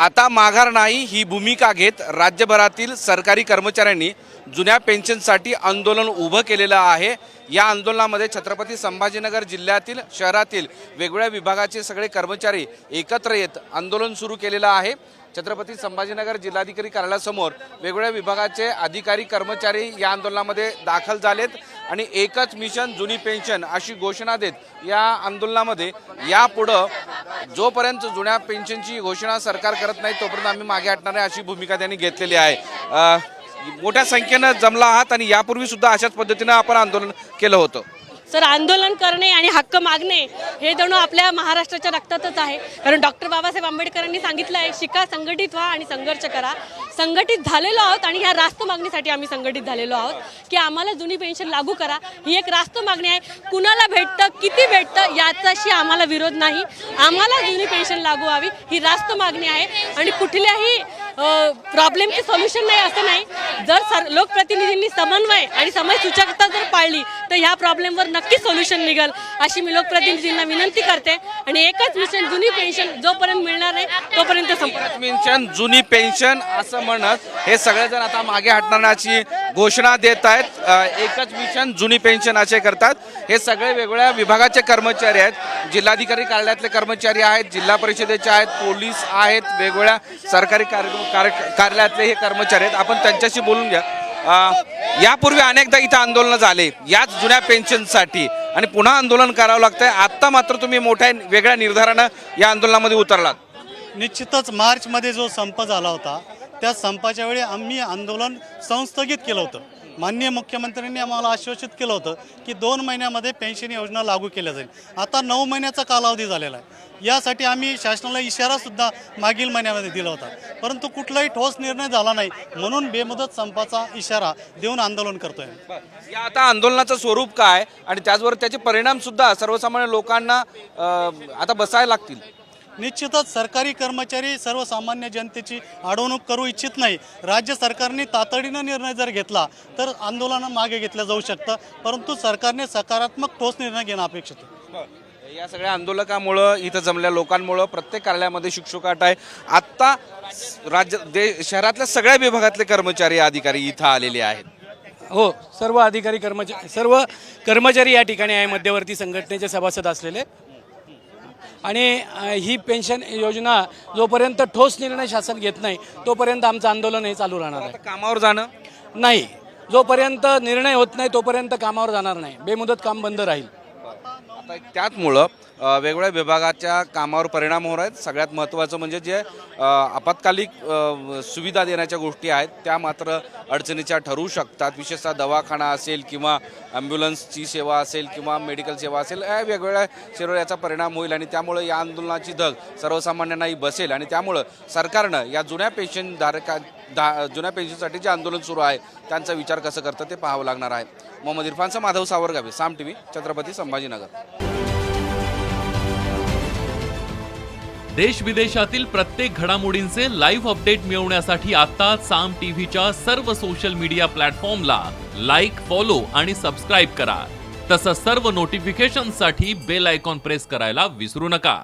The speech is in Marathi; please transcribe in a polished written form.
आता माघार नाही ही भूमिका घेत राज्यभरातील सरकारी कर्मचाऱ्यांनी जुन्या पेन्शनसाठी आंदोलन उभं केलेलं आहे। या आंदोलनामध्ये छत्रपती संभाजीनगर जिल्ह्यातील शहरातील वेगवेगळ्या विभागाचे सगळे कर्मचारी एकत्र येत आंदोलन सुरू केलेलं आहे। छत्रपती संभाजीनगर जिल्हाधिकारी कार्यालयासमोर वेगवेगळ्या विभागाचे अधिकारी कर्मचारी या आंदोलनामध्ये दाखल झालेत आणि एकच मिशन जुनी पेन्शन अशी घोषणा देत या आंदोलनामध्ये यापुढे जोपर्यंत जुन्या पेन्शनची घोषणा सरकार करत नाही तोपर्यंत आम्ही मागे हटणार आहे अशी भूमिका त्यांनी घेतलेली आहे। मोठ्या संख्येने जमला आहात आणि यापूर्वी सुद्धा अशाच पद्धतीने आपण आंदोलन केलं होतं। सर, आंदोलन करणे आणि हक्क मागणे हे जणू आपल्या महाराष्ट्राच्या रक्तातच आहे। कारण डॉक्टर बाबासाहेब आंबेडकरांनी सांगितलं आहे, शिका, संघटित व्हा आणि संघर्ष करा। संघटित झालेलो आहोत आणि ह्या रास्त मागणीसाठी आम्ही संघटित झालेलो आहोत की आम्हाला जुनी पेन्शन लागू करा। ही एक रास्त मागणी आहे। कुणाला भेटतं, किती भेटतं याच्याशी आम्हाला विरोध नाही। आम्हाला जुनी पेन्शन लागू व्हावी ही रास्त मागणी आहे आणि कुठल्याही प्रॉब्लेमचे सोल्युशन नाही असं नाही। जर लोकप्रतिनिधींनी समन्वय आणि समयसूचकता जर पाळली तर ह्या प्रॉब्लेमवर नक्की सोल्युशन निघेल अशी मी लोकप्रतिनिधींना विनंती करते। आणि एकच मिशन जुनी पेन्शन जोपर्यंत मिळणार नाही तोपर्यंत संपत मिशन जुनी पेन्शन असं म्हणत हे सगळेजण आता मागे हटण्याची घोषणा देत आहेत। एकच मिशन जुनी पेन्शन असे करतात हे सगळे वेगवेगळ्या विभागाचे कर्मचारी आहेत। जिल्हाधिकारी कार्यालयातले कर्मचारी आहेत, जिल्हा परिषदेचे आहेत, पोलीस आहेत, वेगवेगळ्या सरकारी कार्यालयातले हे कर्मचारी आहेत। आपण त्यांच्याशी बोलून घ्या। यापूर्वी अनेकदा इथं आंदोलन झाले याच जुन्या पेन्शनसाठी आणि पुन्हा आंदोलन करावं लागतंय। आता मात्र तुम्ही मोठ्या वेगळ्या निर्धारानं या आंदोलनामध्ये उतरलात। निश्चितच मार्चमध्ये जो संप झाला होता त्या संपाच्या वेळी आम्ही आंदोलन संस्थगित केलं होतं। माननीय मुख्यमंत्र्यांनी आम्हाला आश्वासित केलं होतं की 2 महिन्यामध्ये पेन्शन योजना लागू केल्या जाईल। आता 9 महिन्याचा कालावधी झालेला आहे। यासाठी आम्ही शासनाला इशारासुद्धा मागील महिन्यामध्ये दिला होता, परंतु कुठलाही ठोस निर्णय झाला नाही, म्हणून बेमुदत संपाचा इशारा देऊन आंदोलन करतोय। या आता आंदोलनाचं स्वरूप काय आणि त्याचबरोबर त्याचे परिणाम सुद्धा सर्वसामान्य लोकांना आता बसायला लागतील। निश्चितच सरकारी कर्मचारी सर्वसामान्य जनतेची अडवणूक करू इच्छित नाही। राज्य सरकारने तातडीनं निर्णय जर घेतला तर आंदोलन मागे घेतलं जाऊ शकतं, परंतु सरकारने सकारात्मक ठोस निर्णय घेणं अपेक्षित आहे। या सगळ्या आंदोलकांमुळं इथं जमलेल्या लोकांमुळं प्रत्येक कार्यालयामध्ये शुकशुकाट आहे। आत्ता शहरातल्या सगळ्या विभागातले कर्मचारी अधिकारी इथं आलेले आहेत। हो, सर्व कर्मचारी या ठिकाणी आहे, मध्यवर्ती संघटनेचे सभासद असलेले। आणि ही पेन्शन योजना जोपर्यंत ठोस निर्णय शासन घेत नाही तोपर्यंत आमचं आंदोलन हे चालू राहणार आहे। कामावर जाणं नाही, जोपर्यंत निर्णय होत नाही तोपर्यंत कामावर जाणार नाही, बेमुदत काम बंद राहील। आता त्याचमुळं वेगवेगळ्या विभागाच्या कामावर परिणाम होत आहेत। सगळ्यात महत्त्वाचं म्हणजे जे आपत्कालिक सुविधा देण्याच्या गोष्टी आहेत त्या मात्र अडचणीच्या ठरू शकतात। विशेषतः दवाखाना असेल किंवा ॲम्ब्युलन्सची सेवा असेल किंवा मेडिकल सेवा असेल, या वेगवेगळ्या सेवेवर याचा परिणाम होईल आणि त्यामुळे या आंदोलनाची धग सर्वसामान्यांनाही बसेल आणि त्यामुळं सरकारनं या जुन्या पेन्शनसाठी जे आंदोलन सुरू आहे त्यांचा विचार कसं करतं ते पाहावं लागणार आहे। मोहम्मद इरफानचा माधव सावरगावे, साम टीव्ही, छत्रपती संभाजीनगर। देश विदेशातील प्रत्येक घडामोडींचे लाईव्ह अपडेट मिळवण्यासाठी आता साम टीव्हीच्या सर्व सोशल मीडिया प्लॅटफॉर्मला लाईक, फॉलो आणि सबस्क्राईब करा। तसंच सर्व नोटिफिकेशनसाठी बेल आयकॉन प्रेस करायला विसरू नका।